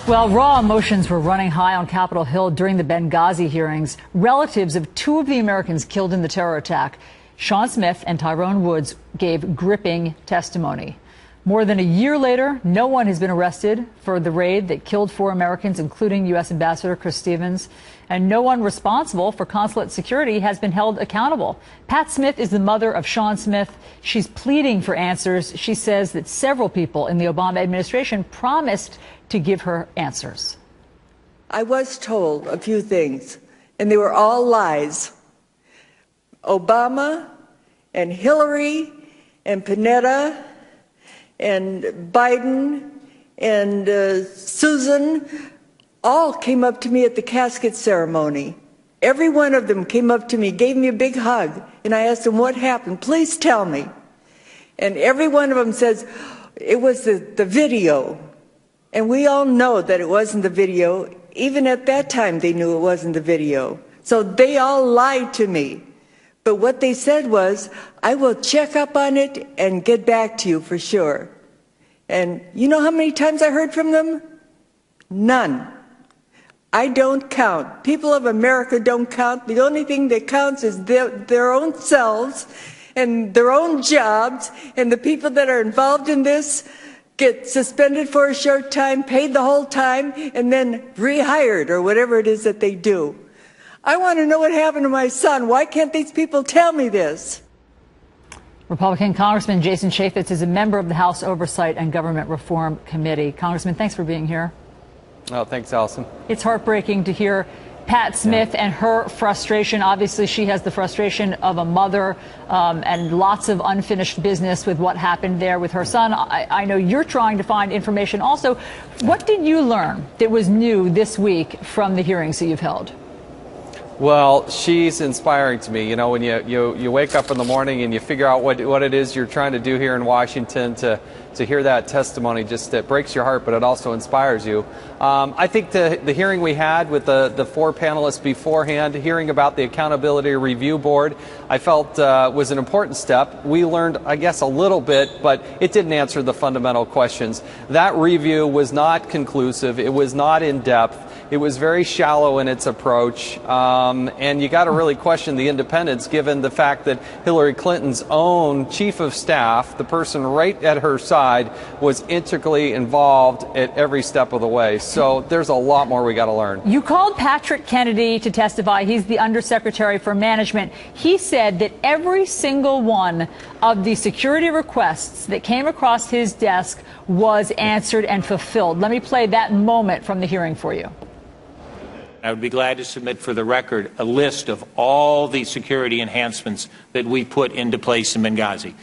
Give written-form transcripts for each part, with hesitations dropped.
Well, raw emotions were running high on Capitol Hill during the Benghazi hearings. Relatives of two of the Americans killed in the terror attack, Sean Smith and Tyrone Woods, gave gripping testimony. More than a year later, no one has been arrested for the raid that killed 4 Americans, including U.S. Ambassador Chris Stevens, and no one responsible for consulate security has been held accountable. Pat Smith is the mother of Sean Smith. She's pleading for answers. She says that several people in the Obama administration promised to give her answers. I was told a few things, and they were all lies. Obama and Hillary and Panetta and Biden and Susan all came up to me at the casket ceremony. Every one of them came up to me, gave me a big hug, and I asked them, what happened? Please tell me. And every one of them says, it was the video. And we all know that it wasn't the video. Even at that time, they knew it wasn't the video. So they all lied to me. But what they said was, I will check up on it and get back to you for sure. And you know how many times I heard from them? None. I don't count. People of America don't count. The only thing that counts is their own selves and their own jobs, and the people that are involved in this get suspended for a short time, paid the whole time, and then rehired or whatever it is that they do. I want to know what happened to my son. Why can't these people tell me this? Republican Congressman Jason Chaffetz is a member of the House Oversight and Government Reform Committee. Congressman, thanks for being here. Oh, thanks, Allison. It's heartbreaking to hear Pat Smith and her frustration. Obviously, she has the frustration of a mother and lots of unfinished business with what happened there with her son. I know you're trying to find information. Also, what did you learn that was new this week from the hearings that you've held? Well, she's inspiring to me. You know, when you wake up in the morning and you figure out what it is you're trying to do here in Washington, to hear that testimony, just it breaks your heart, but it also inspires you. I think the hearing we had with the 4 panelists beforehand, hearing about the Accountability Review Board, I felt was an important step. We learned, I guess, a little bit, but it didn't answer the fundamental questions. That review was not conclusive. It was not in depth. It was very shallow in its approach, and you got to really question the independence given the fact that Hillary Clinton's own chief of staff, the person right at her side, was integrally involved at every step of the way. So there's a lot more we got to learn. You called Patrick Kennedy to testify. He's the Undersecretary for Management. He said that every single one of the security requests that came across his desk was answered and fulfilled. Let me play that moment from the hearing for you. I would be glad to submit for the record a list of all the security enhancements that we put into place in Benghazi.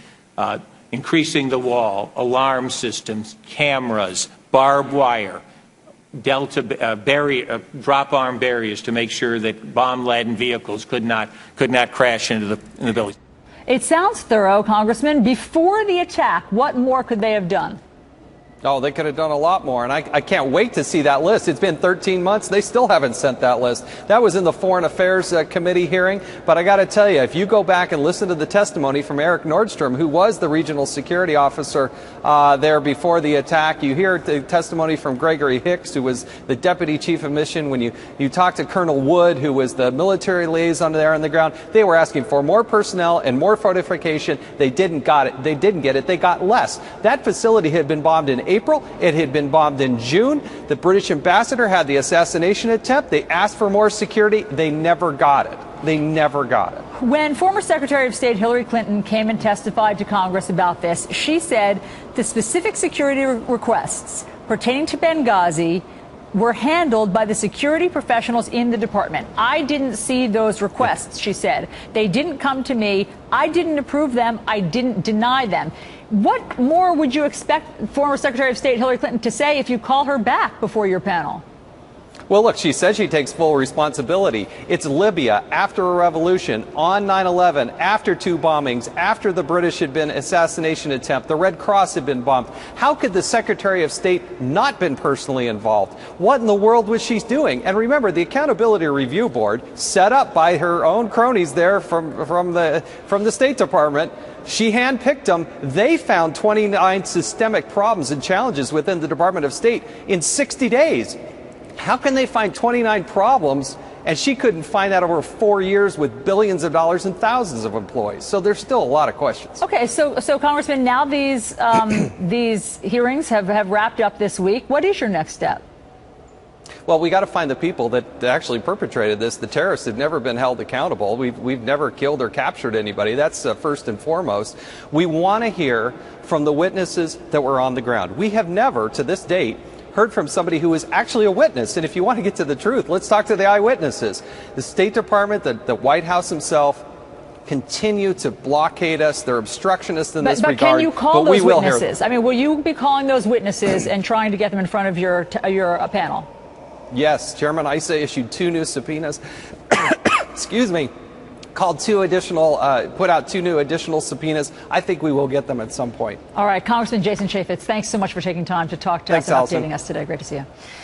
Increasing the wall, alarm systems, cameras, barbed wire, drop-arm barriers to make sure that bomb-laden vehicles could not crash into the building. It sounds thorough, Congressman. Before the attack, what more could they have done? Oh, they could have done a lot more, and I can't wait to see that list. It's been 13 months. They still haven't sent that list. That was in the Foreign Affairs Committee hearing, but I got to tell you, if you go back and listen to the testimony from Eric Nordstrom, who was the regional security officer there before the attack, you hear the testimony from Gregory Hicks, who was the deputy chief of mission. When you talk to Colonel Wood, who was the military liaison there on the ground, they were asking for more personnel and more fortification. They didn't get it. They got less. That facility had been bombed in April. It had been bombed in June. The British ambassador had the assassination attempt. They asked for more security. They never got it. They never got it. When former Secretary of State Hillary Clinton came and testified to Congress about this, she said the specific security requests pertaining to Benghazi were handled by the security professionals in the department. I didn't see those requests, she said. They didn't come to me. I didn't approve them. I didn't deny them. What more would you expect former Secretary of State Hillary Clinton to say if you call her back before your panel? Well, look, she says she takes full responsibility. It's Libya after a revolution, on 9/11, after 2 bombings, after the British had been assassination attempt, the Red Cross had been bombed. How could the Secretary of State not been personally involved? What in the world was she doing? And remember, the Accountability Review Board, set up by her own cronies there from the State Department, she handpicked them. They found 29 systemic problems and challenges within the Department of State in 60 days. How can they find 29 problems and she couldn't find that over 4 years with billions of dollars and thousands of employees? So there's still a lot of questions. Okay, so Congressman, now these these hearings have wrapped up this week. What is your next step? Well, we got to find the people that actually perpetrated this. The terrorists have never been held accountable. We've never killed or captured anybody. That's first and foremost. We want to hear from the witnesses that were on the ground. We have never, to this date, heard from somebody who was actually a witness. And if you want to get to the truth, let's talk to the eyewitnesses. The State Department, the White House himself, continue to blockade us. They're obstructionists in this regard. But can you call those witnesses? I mean, will you be calling those witnesses and trying to get them in front of your panel? Yes, Chairman Issa issued 2 new subpoenas. Excuse me. Put out 2 new additional subpoenas. I think we will get them at some point. All right, Congressman Jason Chaffetz, thanks so much for taking time to talk to us and updating us today. Great to see you.